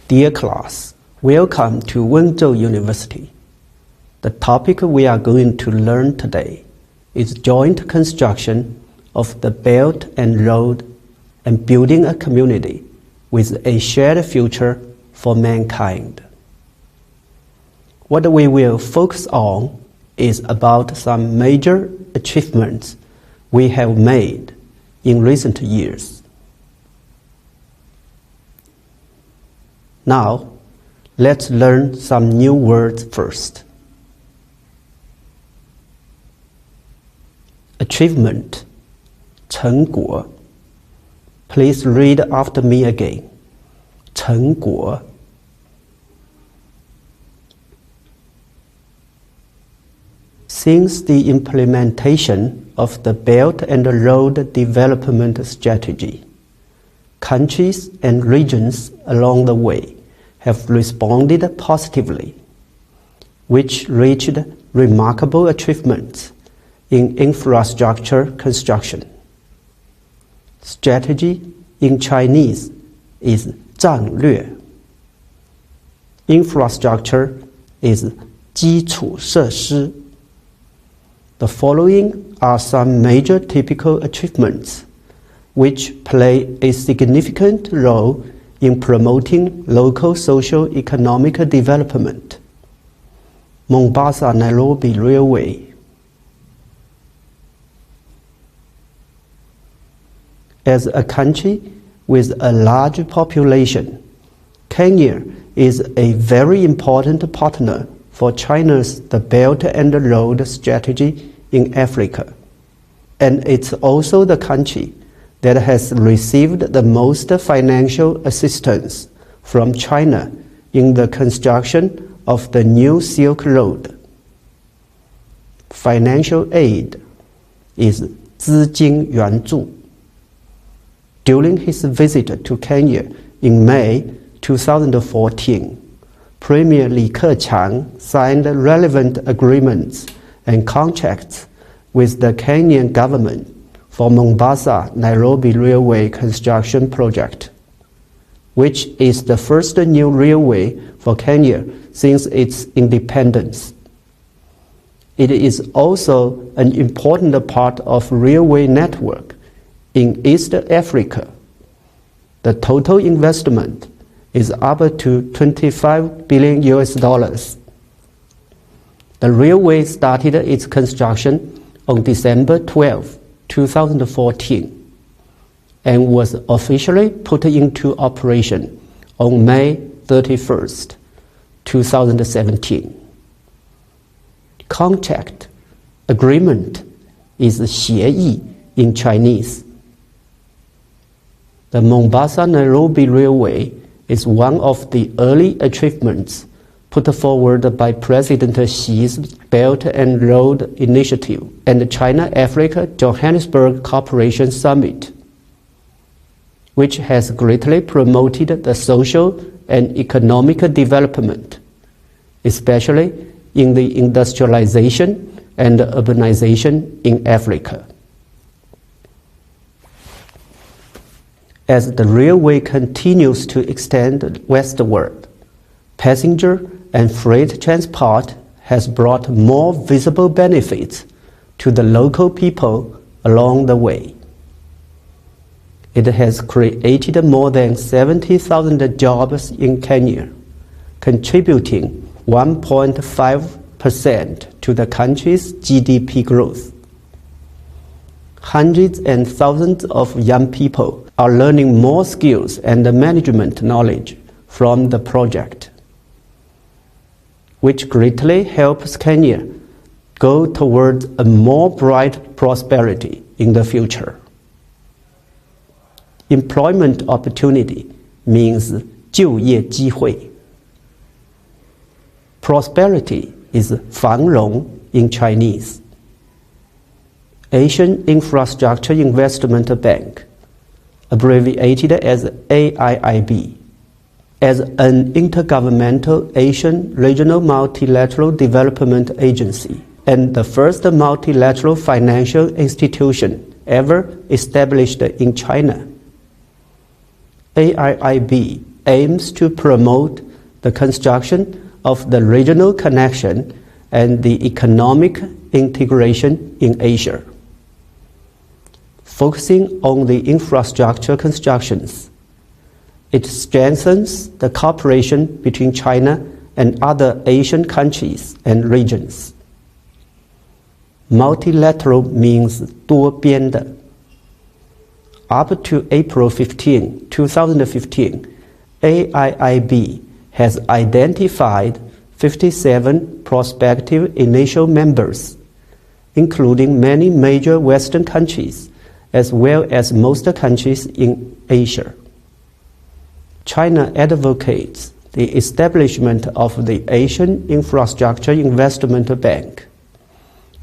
Dear class, welcome to Wenzhou University. The topic we are going to learn today is joint construction of the Belt and Road and building a community with a shared future for mankind. What we will focus on is about some major achievements we have made in recent years. Now, let's learn some new words first. Achievement, 成果. Please read after me again. 成果. Since the implementation of the Belt and Road Development Strategy, countries and regions along the way have responded positively, which reached remarkable achievements in infrastructure construction. Strategy in Chinese is 战略. Infrastructure is 基础设施. The following are some major typical achievements which play a significant role in promoting local socio-economic development. Mombasa-Nairobi Railway. As a country with a large population, Kenya is a very important partner for China's the Belt and Road strategy in Africa, and it's also the country that has received the most financial assistance from China in the construction of the new Silk Road. Financial aid is 资金援助. During his visit to Kenya in May 2014, Premier Li Keqiang signed relevant agreements and contracts with the Kenyan government for Mombasa-Nairobi Railway construction project, which is the first new railway for Kenya since its independence. It is also an important part of railway network in East Africa. The total investment is up to $25 billion. The railway started its construction on December 12, 2014, and was officially put into operation on May 31st, 2017. Contract, agreement is 协议 in Chinese. The Mombasa-Nairobi Railway is one of the early achievements put forward by President Xi's Belt and Road Initiative and the China-Africa Johannesburg Cooperation Summit, which has greatly promoted the social and economic development, especially in the industrialization and urbanization in Africa. As the railway continues to extend westward, passenger and freight transport has brought more visible benefits to the local people along the way. It has created more than 70,000 jobs in Kenya, contributing 1.5% to the country's GDP growth. Hundreds and thousands of young people are learning more skills and management knowledge from the project, which greatly helps Kenya go towards a more bright prosperity in the future. Employment opportunity means 就业机会. Prosperity is 繁荣 in Chinese. Asian Infrastructure Investment Bank, abbreviated as AIIB, as an intergovernmental Asian regional multilateral development agency and the first multilateral financial institution ever established in China. AIIB aims to promote the construction of the regional connection and the economic integration in Asia. Focusing on the infrastructure constructions, it strengthens the cooperation between China and other Asian countries and regions. Multilateral means 多边的. Up to April 15, 2015, AIIB has identified 57 prospective initial members, including many major Western countries, as well as most countries in Asia. China advocates the establishment of the Asian Infrastructure Investment Bank,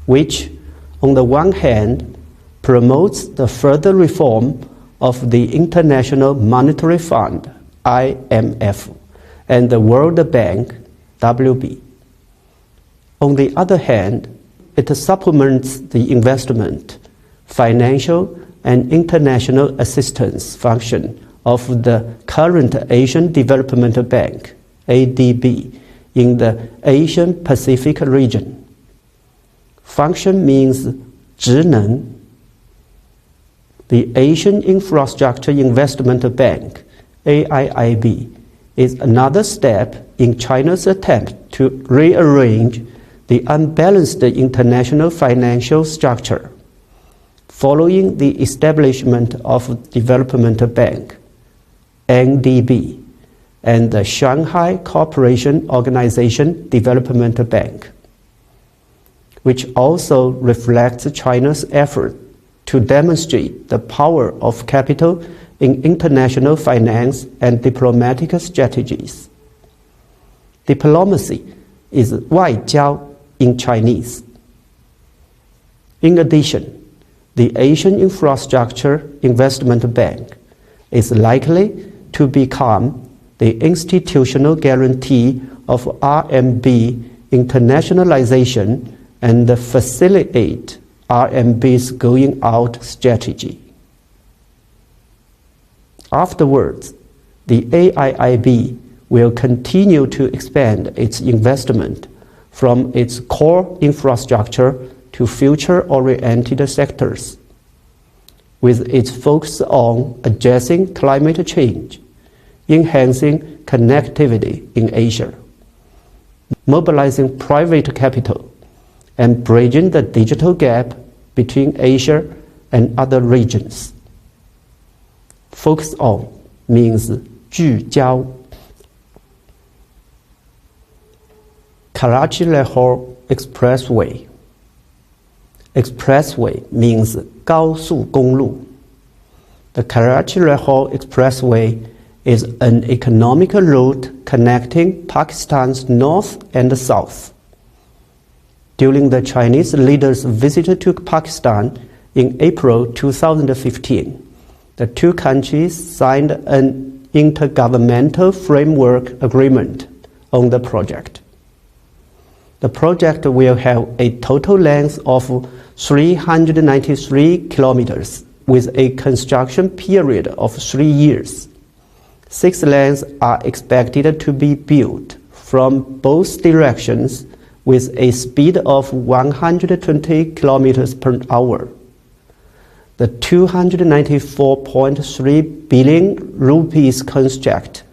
which, on the one hand, promotes the further reform of the International Monetary Fund, IMF, and the World Bank, WB. On the other hand, it supplements the investment, financial, and international assistance function of the current Asian Development Bank, ADB, in the Asian Pacific region. Function means 职能. The Asian Infrastructure Investment Bank, AIIB, is another step in China's attempt to rearrange the unbalanced international financial structure, following the establishment of Development Bank, NDB, and the Shanghai Cooperation Organization Development Bank, which also reflects China's effort to demonstrate the power of capital in international finance and diplomatic strategies. Diplomacy is 外交 in Chinese. In addition, the Asian Infrastructure Investment Bank is likely to become the institutional guarantee of RMB internationalization and facilitate RMB's going out strategy. Afterwards, the AIIB will continue to expand its investment from its core infrastructure to future-oriented sectors, with its focus on addressing climate change, enhancing connectivity in Asia, mobilizing private capital, and bridging the digital gap between Asia and other regions. Focus on means 聚焦. Karachi-Lahore Expressway. Expressway means 高速公路. The Karachi-Lahore Expressway is an economic route connecting Pakistan's north and south. During the Chinese leaders' visit to Pakistan in April 2015, the two countries signed an intergovernmental framework agreement on the project. The project will have a total length of 393 kilometers with a construction period of 3 years. 6 lanes are expected to be built from both directions with a speed of 120 kilometers per hour. The 294.3 billion rupees construct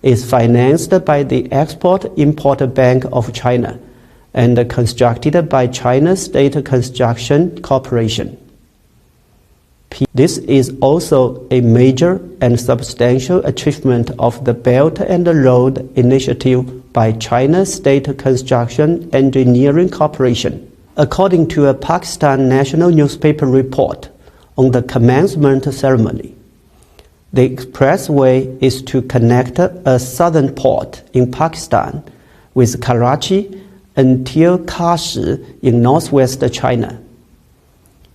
is financed by the Export-Import Bank of China and constructed by China State Construction Corporation. This is also a major and substantial achievement of the Belt and Road Initiative by China State Construction Engineering Corporation. According to a Pakistan national newspaper report on the commencement ceremony, the expressway is to connect a southern port in Pakistan with Karachi until Kashi in northwest China,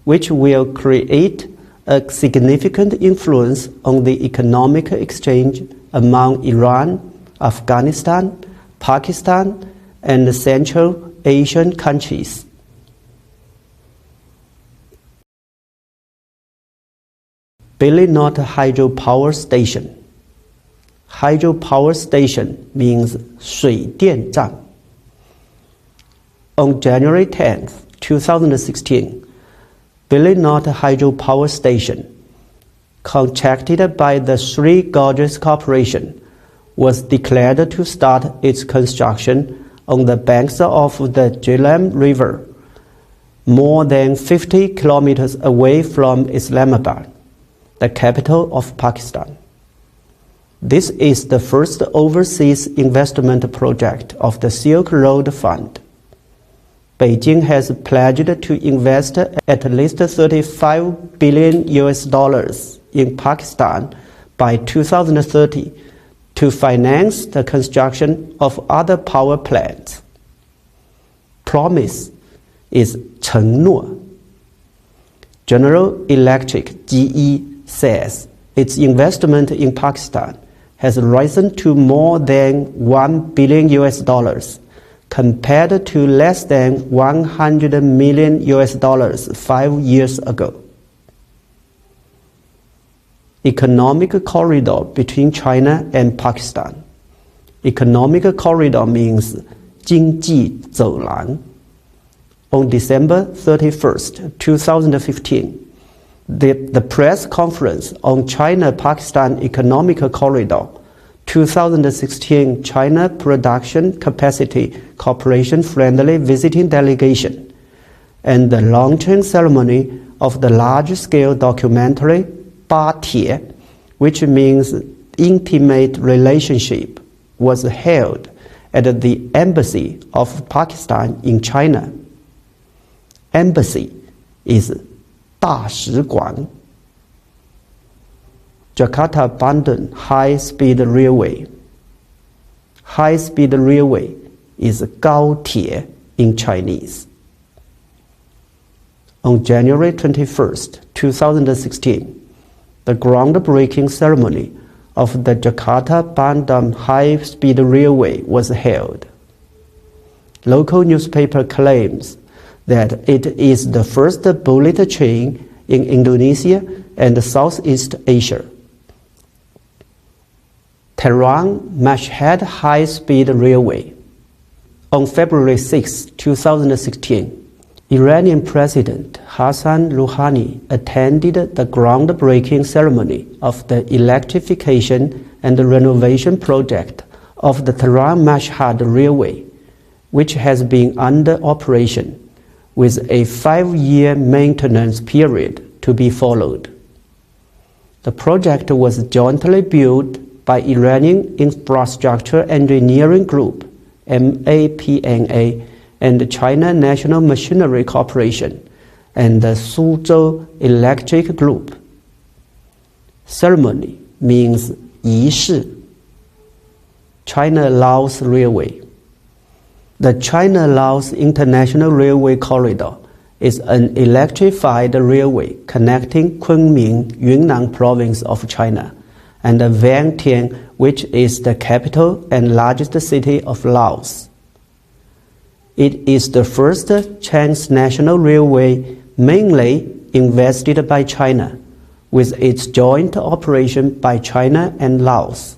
which will create a significant influence on the economic exchange among Iran, Afghanistan, Pakistan, and Central Asian countries. Billy Knot Hydropower Station. hydropower station means 水电站. On January 10th, 2016, Billy Knot Hydropower Station, contracted by the Three Gorges Corporation, was declared to start its construction on the banks of the Jhelum River, more than 50 kilometers away from Islamabad, the capital of Pakistan. This is the first overseas investment project of the Silk Road Fund. Beijing has pledged to invest at least $35 billion in Pakistan by 2030 to finance the construction of other power plants. Promise is 承诺. General Electric (GE) says its investment in Pakistan has risen to more than $1 billion compared to less than $100 million 5 years ago. Economic corridor between China and Pakistan. Economic corridor means 经济走廊. On December 31st, 2015, the press conference on China-Pakistan Economic Corridor 2016 China Production Capacity Cooperation Friendly Visiting Delegation and the launching ceremony of the large-scale documentary 巴铁, which means intimate relationship, was held at the Embassy of Pakistan in China. Embassy is 大使馆. Jakarta-Bandung High-Speed Railway. High-speed railway is 高铁 in Chinese. On January 21st, 2016, the groundbreaking ceremony of the Jakarta-Bandung High-Speed Railway was held. Local newspaper claims that it is the first bullet train in Indonesia and Southeast Asia. Tehran-Mashhad High-Speed Railway. On February 6, 2016, Iranian President Hassan Rouhani attended the groundbreaking ceremony of the electrification and renovation project of the Tehran-Mashhad Railway, which has been under operation, with a 5-year maintenance period to be followed. The project was jointly built by Iranian Infrastructure Engineering Group, MAPNA, and China National Machinery Corporation, and the Suzhou Electric Group. Ceremony means 仪式. China-Laos Railway. The China-Laos International Railway Corridor is an electrified railway connecting Kunming, Yunnan Province of China, and Vientiane, which is the capital and largest city of Laos. It is the first transnational railway mainly invested by China, with its joint operation by China and Laos.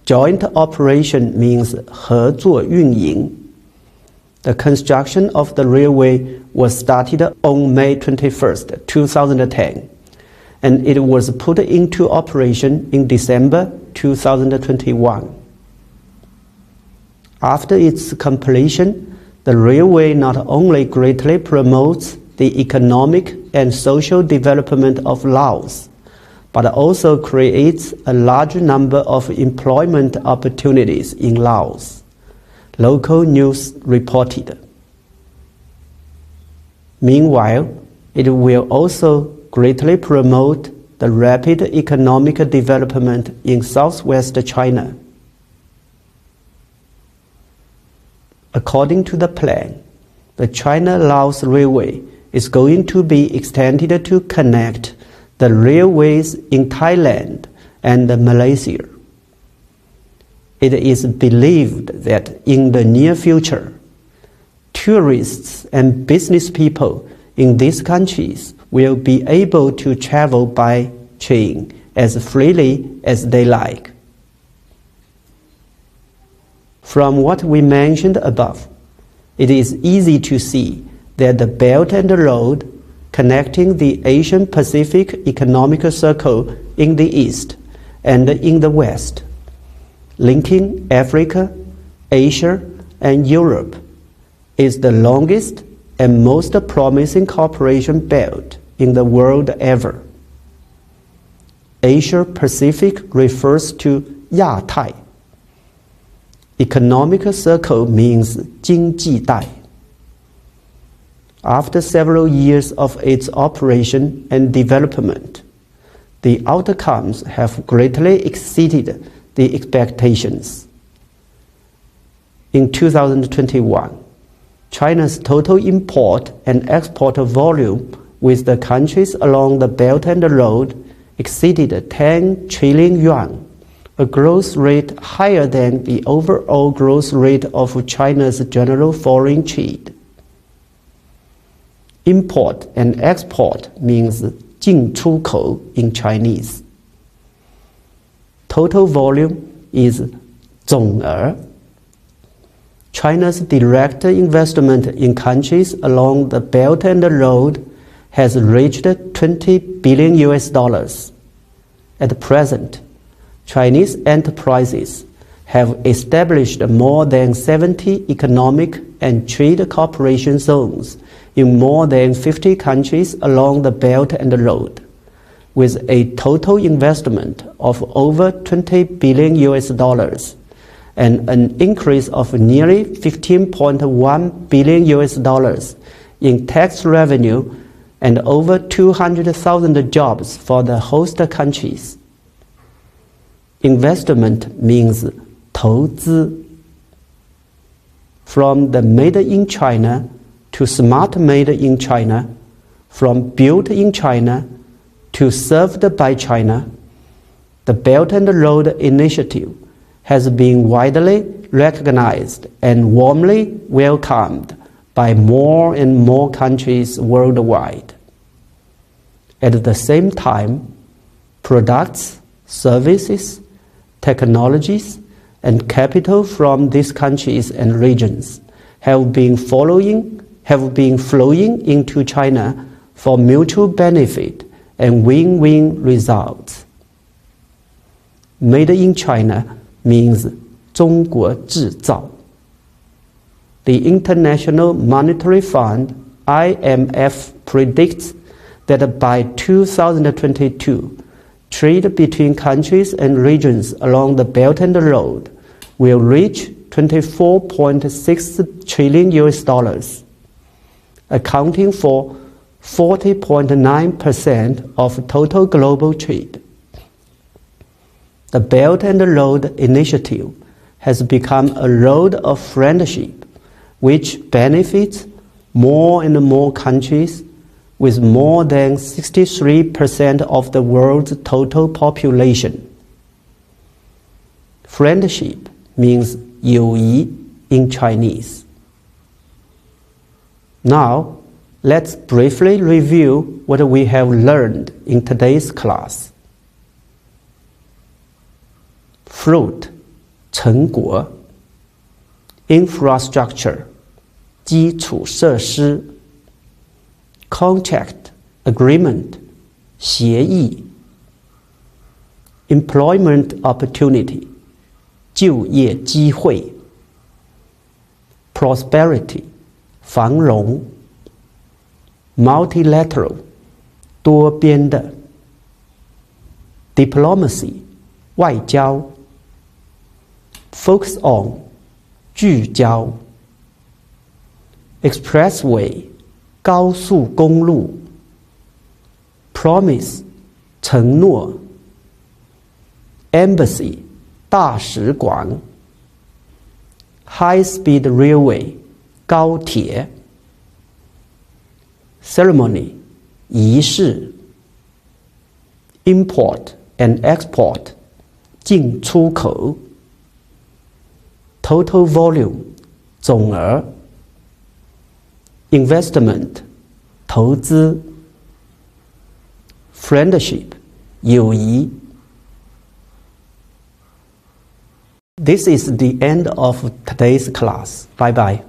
Joint operation means 合作运营. The construction of the railway was started on May 21st, 2010, and it was put into operation in December 2021. After its completion, the railway not only greatly promotes the economic and social development of Laos, but also creates a large number of employment opportunities in Laos, local news reported. Meanwhile, it will also greatly promote the rapid economic development in southwest China. According to the plan, the China-Laos Railway is going to be extended to connect the railways in Thailand and Malaysia. It is believed that in the near future, tourists and business people in these countries will be able to travel by train as freely as they like. From what we mentioned above, it is easy to see that the Belt and Road connecting the Asian-Pacific Economic Circle in the east and in the west, linking Africa, Asia, and Europe, is the longest and most promising cooperation belt in the world ever. Asia-Pacific refers to 亚太. Economic circle means 经济带. After several years of its operation and development, the outcomes have greatly exceeded the expectations. In 2021, China's total import and export volume with the countries along the Belt and Road exceeded 10 trillion yuan, a growth rate higher than the overall growth rate of China's general foreign trade. Import and export means 进出口 in Chinese. Total volume is 总额. China's direct investment in countries along the Belt and Road has reached $20 billion. At present, Chinese enterprises have established more than 70 economic and trade cooperation zones in more than 50 countries along the Belt and Road, with a total investment of over $20 billion and an increase of nearly $15.1 billion in tax revenue and over 200,000 jobs for the host countries. Investment means 投资. From the Made in China to Smart Made in China, from Built in China to Served by China, the Belt and Road Initiative has been widely recognized and warmly welcomed by more and more countries worldwide. At the same time, products, services, technologies, and capital from these countries and regions have been flowing into China for mutual benefit and win-win results. Made in China means 中国制造. The International Monetary Fund, IMF, predicts that by 2022, trade between countries and regions along the Belt and Road will reach $24.6 trillion, accounting for 40.9% of total global trade. The Belt and Road Initiative has become a road of friendship which benefits more and more countries with more than 63% of the world's total population. Friendship means 友谊 in Chinese. Now, let's briefly review what we have learned in today's class. Fruit, 成果. Infrastructure, 基础设施. Contract, agreement, 协议. Employment opportunity, 就业机会. Prosperity, 繁荣. Multilateral, 多边的. Diplomacy, 外交. Focus on, 聚焦. Expressway, 高速公路. Promise, 承诺. Embassy, 大使馆. High-speed railway, 高铁. Ceremony, 仪式. Import and export, 进出口. Total volume, 总额. Investment, 投资. Friendship, 友谊. This is the end of today's class. Bye bye.